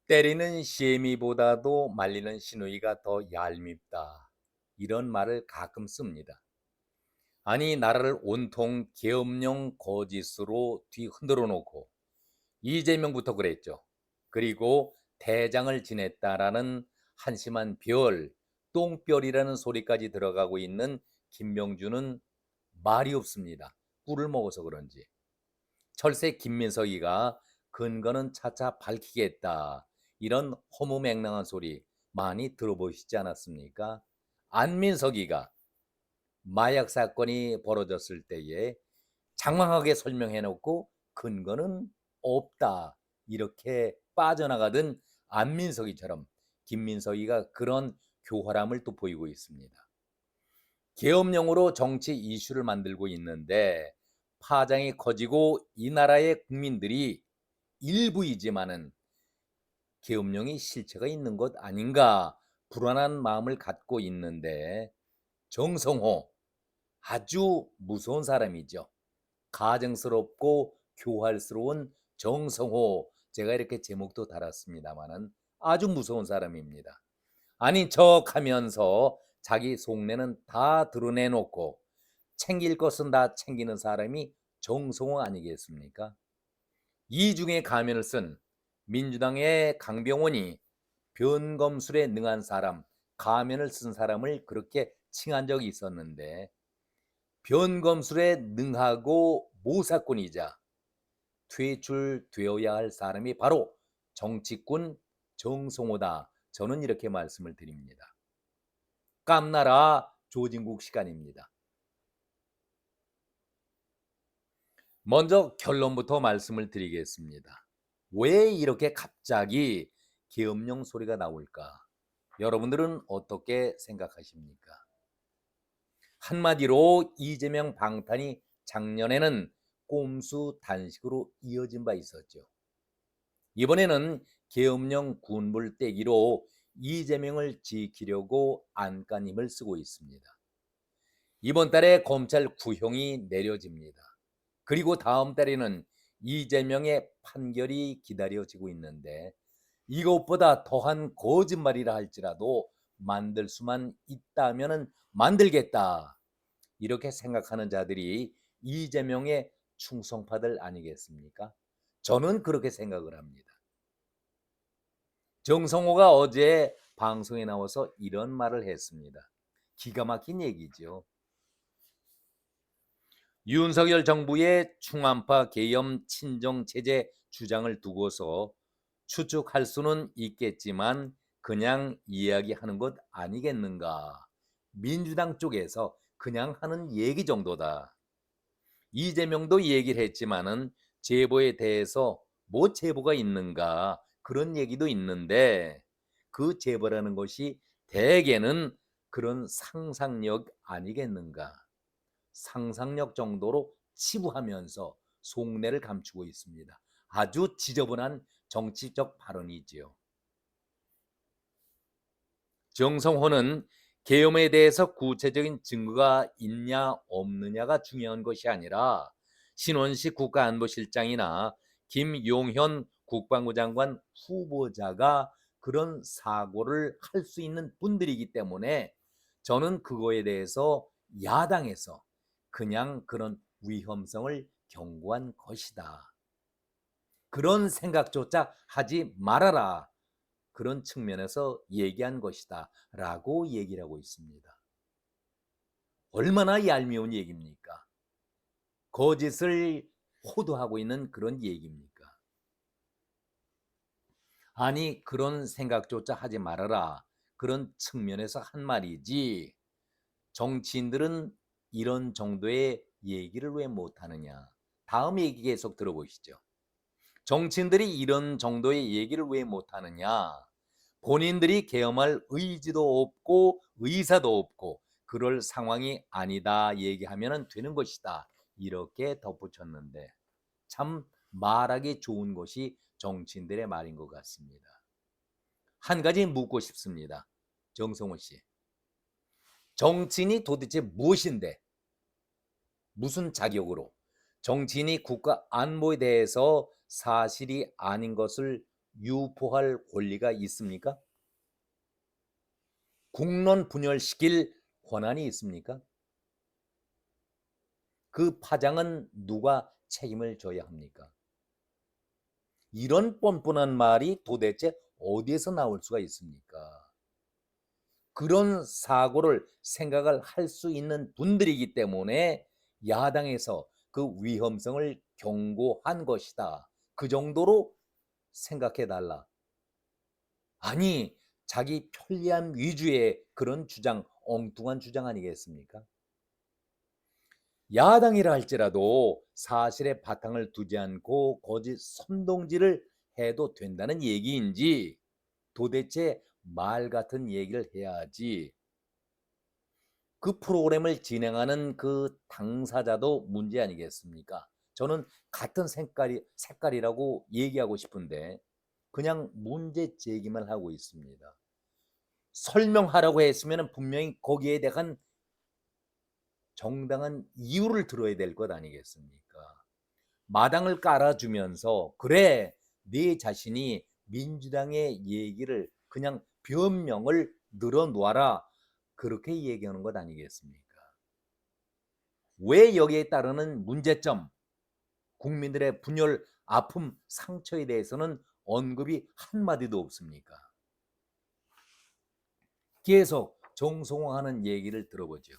때리는 시애미보다도 말리는 시누이가 더 얄밉다. 이런 말을 가끔 씁니다. 아니, 나라를 온통 계엄령 거짓으로 뒤 흔들어 놓고 이재명부터 그랬죠. 그리고 대장을 지냈다라는 한심한 별, 똥별이라는 소리까지 들어가고 있는 김명주는 말이 없습니다. 꿀을 먹어서 그런지. 철새 김민석이가 근거는 차차 밝히겠다. 이런 허무맹랑한 소리 많이 들어보시지 않았습니까? 안민석이가 마약 사건이 벌어졌을 때에 장황하게 설명해 놓고 근거는 없다. 이렇게 빠져나가던 안민석이처럼 김민석이가 그런 교활함을 또 보이고 있습니다. 계엄령으로 정치 이슈를 만들고 있는데 파장이 커지고 이 나라의 국민들이 일부이지만은 계엄령이 실체가 있는 것 아닌가 불안한 마음을 갖고 있는데 정성호 아주 무서운 사람이죠. 가증스럽고 교활스러운 정성호 제가 이렇게 제목도 달았습니다마는 아주 무서운 사람입니다. 아닌 척하면서 자기 속내는 다 드러내놓고 챙길 것은 다 챙기는 사람이 정성호 아니겠습니까? 이중에 가면을 쓴 민주당의 강병원이 변검술에 능한 사람, 가면을 쓴 사람을 그렇게 칭한 적이 있었는데 변검술에 능하고 모사꾼이자 퇴출되어야 할 사람이 바로 정치꾼 정성호다. 저는 이렇게 말씀을 드립니다. 깜나라 조진국 시간입니다. 먼저 결론부터 말씀을 드리겠습니다. 왜 이렇게 갑자기 계엄령 소리가 나올까? 여러분들은 어떻게 생각하십니까? 한마디로 이재명 방탄이 작년에는 꼼수 단식으로 이어진 바 있었죠. 이번에는 계엄령 군불 떼기로 이재명을 지키려고 안간 힘을 쓰고 있습니다. 이번 달에 검찰 구형이 내려집니다. 그리고 다음 달에는 이재명의 판결이 기다려지고 있는데 이것보다 더한 거짓말이라 할지라도 만들 수만 있다면 만들겠다. 이렇게 생각하는 자들이 이재명의 충성파들 아니겠습니까? 저는 그렇게 생각을 합니다. 정성호가 어제 방송에 나와서 이런 말을 했습니다. 기가 막힌 얘기죠. 윤석열 정부의 충암파 계엄 친정 체제 주장을 두고서 추측할 수는 있겠지만 그냥 이야기하는 것 아니겠는가. 민주당 쪽에서 그냥 하는 얘기 정도다. 이재명도 얘기를 했지만은 제보에 대해서 뭐 제보가 있는가 그런 얘기도 있는데 그 제보라는 것이 대개는 그런 상상력 아니겠는가. 상상력 정도로 치부하면서 속내를 감추고 있습니다. 아주 지저분한 정치적 발언이지요. 정성호는 계엄에 대해서 구체적인 증거가 있냐 없느냐가 중요한 것이 아니라 신원식 국가안보실장이나 김용현 국방부 장관 후보자가 그런 사고를 할 수 있는 분들이기 때문에 저는 그거에 대해서 야당에서 그냥 그런 위험성을 경고한 것이다. 그런 생각조차 하지 말아라. 그런 측면에서 얘기한 것이다 라고 얘기를 하고 있습니다. 얼마나 얄미운 얘기입니까? 거짓을 호도하고 있는 그런 얘기입니까? 아니 그런 생각조차 하지 말아라. 그런 측면에서 한 말이지 정치인들은 이런 정도의 얘기를 왜 못하느냐. 다음 얘기 계속 들어보시죠. 정치인들이 이런 정도의 얘기를 왜 못하느냐. 본인들이 계엄할 의지도 없고 의사도 없고 그럴 상황이 아니다 얘기하면 되는 것이다. 이렇게 덧붙였는데 참 말하기 좋은 것이 정치인들의 말인 것 같습니다. 한 가지 묻고 싶습니다. 정성호 씨. 정치인이 도대체 무엇인데 무슨 자격으로 정치인이 국가 안보에 대해서 사실이 아닌 것을 유포할 권리가 있습니까? 국론 분열시킬 권한이 있습니까? 그 파장은 누가 책임을 져야 합니까? 이런 뻔뻔한 말이 도대체 어디에서 나올 수가 있습니까? 그런 사고를 생각을 할 수 있는 분들이기 때문에 야당에서 그 위험성을 경고한 것이다. 그 정도로 생각해 달라. 아니, 자기 편리함 위주의 그런 주장, 엉뚱한 주장 아니겠습니까? 야당이라 할지라도 사실에 바탕을 두지 않고 거짓 선동질을 해도 된다는 얘기인지 도대체 말 같은 얘기를 해야지. 그 프로그램을 진행하는 그 당사자도 문제 아니겠습니까? 저는 같은 색깔이라고 얘기하고 싶은데 그냥 문제 제기만 하고 있습니다. 설명하라고 했으면 분명히 거기에 대한 정당한 이유를 들어야 될 것 아니겠습니까? 마당을 깔아주면서 그래, 네 자신이 민주당의 얘기를 그냥 변명을 늘어놓아라, 그렇게 얘기하는 것 아니겠습니까? 왜 여기에 따르는 문제점, 국민들의 분열, 아픔, 상처에 대해서는 언급이 한마디도 없습니까? 계속 정성화하는 얘기를 들어보죠.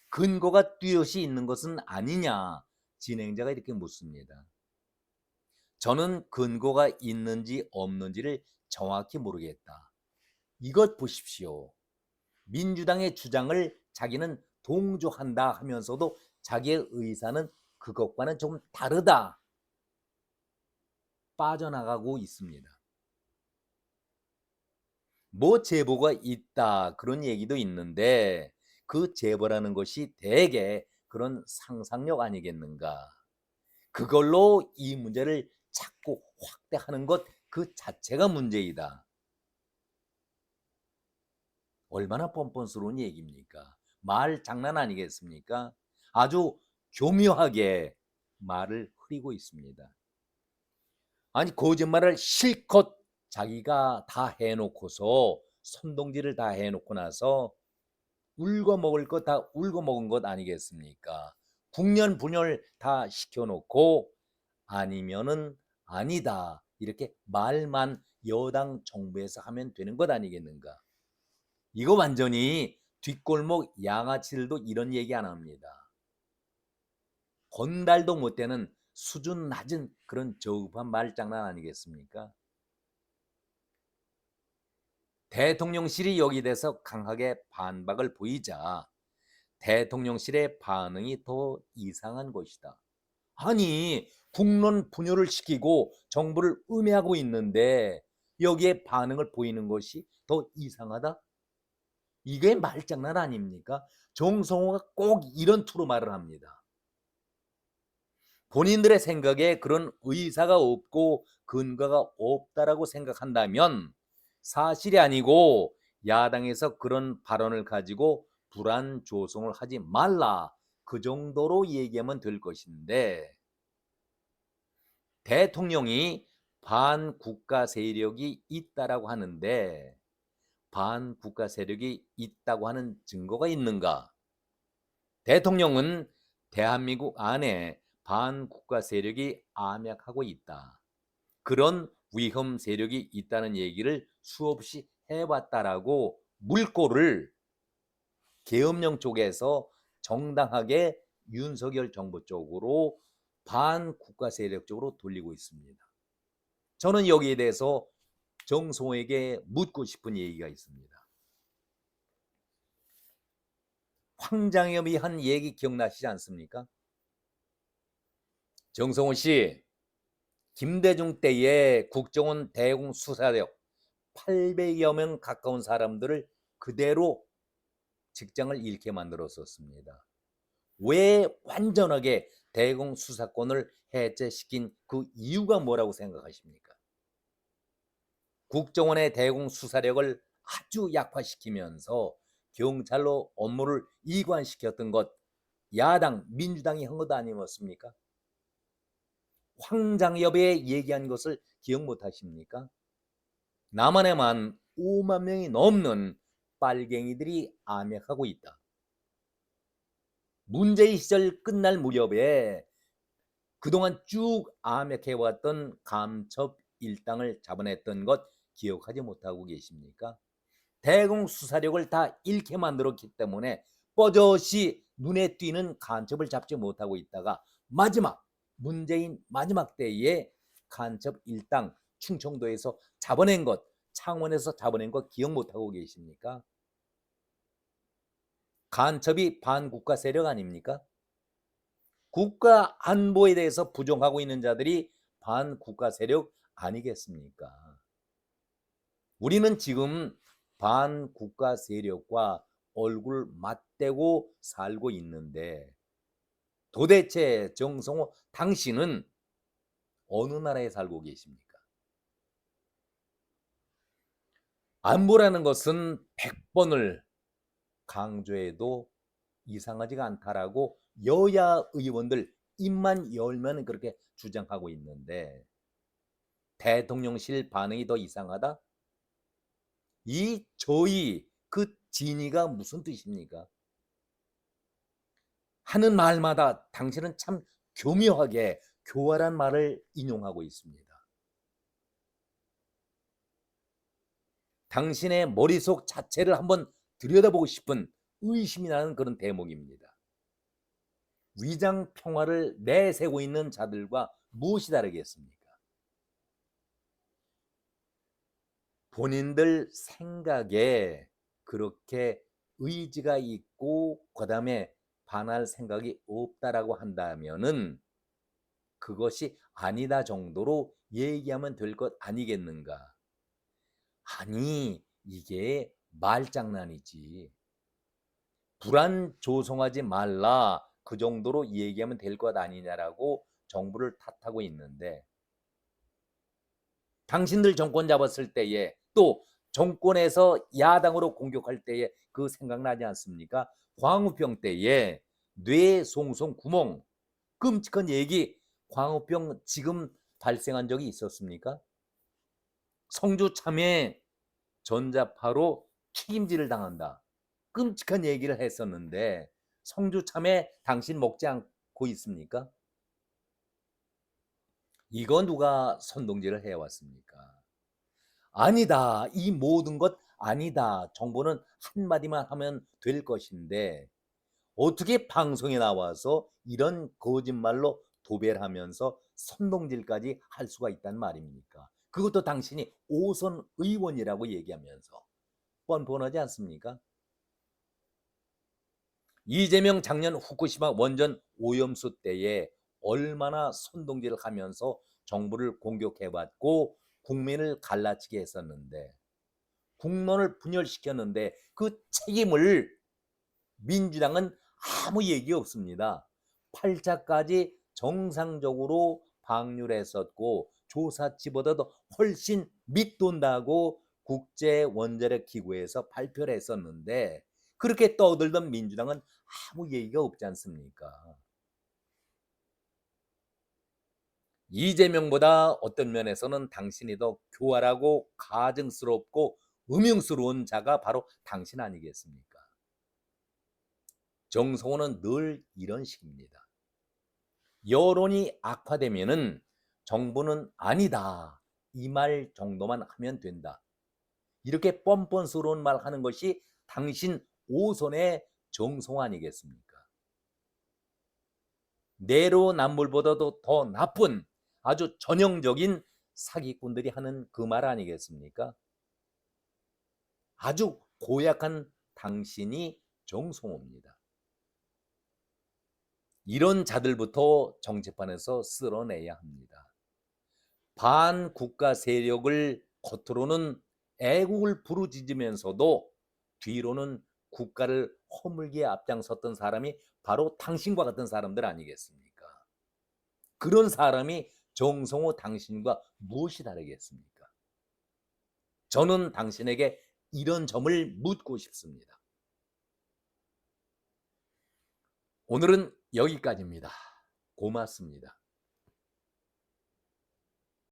근거가 뚜렷이 있는 것은 아니냐, 진행자가 이렇게 묻습니다. 저는 근거가 있는지 없는지를 정확히 모르겠다. 이것 보십시오. 민주당의 주장을 자기는 동조한다 하면서도 자기의 의사는 그것과는 좀 다르다, 빠져나가고 있습니다. 뭐 제보가 있다 그런 얘기도 있는데 그 제보라는 것이 대개 그런 상상력 아니겠는가. 그걸로 이 문제를 자꾸 확대하는 것 그 자체가 문제이다. 얼마나 뻔뻔스러운 얘기입니까? 말 장난 아니겠습니까? 아주 교묘하게 말을 흐리고 있습니다. 아니, 거짓말을 실컷 자기가 다 해놓고서 선동질을 다 해놓고 나서 울고 먹을 것 다 울고 먹은 것 아니겠습니까? 국년 분열 다 시켜놓고 아니면은 아니다 이렇게 말만 여당 정부에서 하면 되는 것 아니겠는가? 이거 완전히 뒷골목 양아치들도 이런 얘기 안 합니다. 건달도 못 되는 수준 낮은 그런 저급한 말장난 아니겠습니까? 대통령실이 여기에 대해서 강하게 반박을 보이자 대통령실의 반응이 더 이상한 것이다. 아니, 국론 분열을 시키고 정부를 음해하고 있는데 여기에 반응을 보이는 것이 더 이상하다? 이게 말장난 아닙니까? 정성호가 꼭 이런 투로 말을 합니다. 본인들의 생각에 그런 의사가 없고 근거가 없다라고 생각한다면 사실이 아니고 야당에서 그런 발언을 가지고 불안 조성을 하지 말라, 그 정도로 얘기하면 될 것인데 대통령이 반국가 세력이 있다라고 하는데 반국가 세력이 있다고 하는 증거가 있는가? 대통령은 대한민국 안에 반국가 세력이 암약하고 있다, 그런 위험 세력이 있다는 얘기를 수없이 해왔다라고 물꼬를 계엄령 쪽에서 정당하게 윤석열 정부 쪽으로 반국가 세력 쪽으로 돌리고 있습니다. 저는 여기에 대해서 정성호에게 묻고 싶은 얘기가 있습니다. 황장엽이 한 얘기 기억나시지 않습니까? 정성호 씨, 김대중 때에 국정원 대공 수사력 800여 명 가까운 사람들을 그대로 직장을 잃게 만들었었습니다. 왜 완전하게 대공 수사권을 해체시킨 그 이유가 뭐라고 생각하십니까? 국정원의 대공 수사력을 아주 약화시키면서 경찰로 업무를 이관시켰던 것 야당 민주당이 한 것 아니었습니까? 황장엽에 얘기한 것을 기억 못하십니까? 남한에만 5만 명이 넘는 빨갱이들이 암약하고 있다. 문재인 시절 끝날 무렵에 그동안 쭉 암약해왔던 감첩 일당을 잡아냈던 것 기억하지 못하고 계십니까? 대공 수사력을 다 잃게 만들었기 때문에 뻗어시 눈에 띄는 간첩을 잡지 못하고 있다가 문재인 마지막 때에 간첩 일당 충청도에서 잡아낸 것, 창원에서 잡아낸 것 기억 못하고 계십니까? 간첩이 반국가 세력 아닙니까? 국가 안보에 대해서 부정하고 있는 자들이 반국가 세력 아니겠습니까? 우리는 지금 반국가 세력과 얼굴 맞대고 살고 있는데 도대체 정성호 당신은 어느 나라에 살고 계십니까? 안보라는 것은 100번을 강조해도 이상하지가 않다라고 여야 의원들 입만 열면 그렇게 주장하고 있는데 대통령실 반응이 더 이상하다? 이 저희 그 진위가 무슨 뜻입니까? 하는 말마다 당신은 참 교묘하게 교활한 말을 인용하고 있습니다. 당신의 머릿속 자체를 한번 들여다보고 싶은 의심이 나는 그런 대목입니다. 위장 평화를 내세우고 있는 자들과 무엇이 다르겠습니까? 본인들 생각에 그렇게 의지가 있고 그다음에 반할 생각이 없다라고 한다면은 그것이 아니다 정도로 얘기하면 될 것 아니겠는가? 아니, 이게 말장난이지. 불안 조성하지 말라. 그 정도로 얘기하면 될 것 아니냐라고 정부를 탓하고 있는데 당신들 정권 잡았을 때에 또 정권에서 야당으로 공격할 때에 그 생각나지 않습니까? 광우병 때에 뇌송송 구멍 끔찍한 얘기 광우병 지금 발생한 적이 있었습니까? 성주 참외 전자파로 튀김질을 당한다. 끔찍한 얘기를 했었는데 성주 참외 당신 먹지 않고 있습니까? 이거 누가 선동질을 해왔습니까? 아니다. 이 모든 것 아니다. 정보는 한마디만 하면 될 것인데 어떻게 방송에 나와서 이런 거짓말로 도배를 하면서 선동질까지 할 수가 있단 말입니까? 그것도 당신이 오선 의원이라고 얘기하면서 뻔뻔하지 않습니까? 이재명 작년 후쿠시마 원전 오염수 때에 얼마나 선동질을 하면서 정부를 공격해왔고 국민을 갈라치게 했었는데 국론을 분열시켰는데 그 책임을 민주당은 아무 얘기 없습니다. 8차까지 정상적으로 방류했었고 조사치보다도 훨씬 밑돈다고 국제원자력기구에서 발표를 했었는데 그렇게 떠들던 민주당은 아무 얘기가 없지 않습니까? 이재명보다 어떤 면에서는 당신이 더 교활하고 가증스럽고 음흉스러운 자가 바로 당신 아니겠습니까? 정성호는 늘 이런 식입니다. 여론이 악화되면은 정부는 아니다. 이 말 정도만 하면 된다. 이렇게 뻔뻔스러운 말 하는 것이 당신 오선의 정성 아니겠습니까? 내로남불보다도 더 나쁜 아주 전형적인 사기꾼들이 하는 그 말 아니겠습니까? 아주 고약한 당신이 정성호입니다. 이런 자들부터 정치판에서 쓸어내야 합니다. 반국가 세력을 겉으로는 애국을 부르짖으면서도 뒤로는 국가를 허물기에 앞장섰던 사람이 바로 당신과 같은 사람들 아니겠습니까? 그런 사람이 정성호 당신과 무엇이 다르겠습니까? 저는 당신에게 이런 점을 묻고 싶습니다. 오늘은 여기까지입니다. 고맙습니다.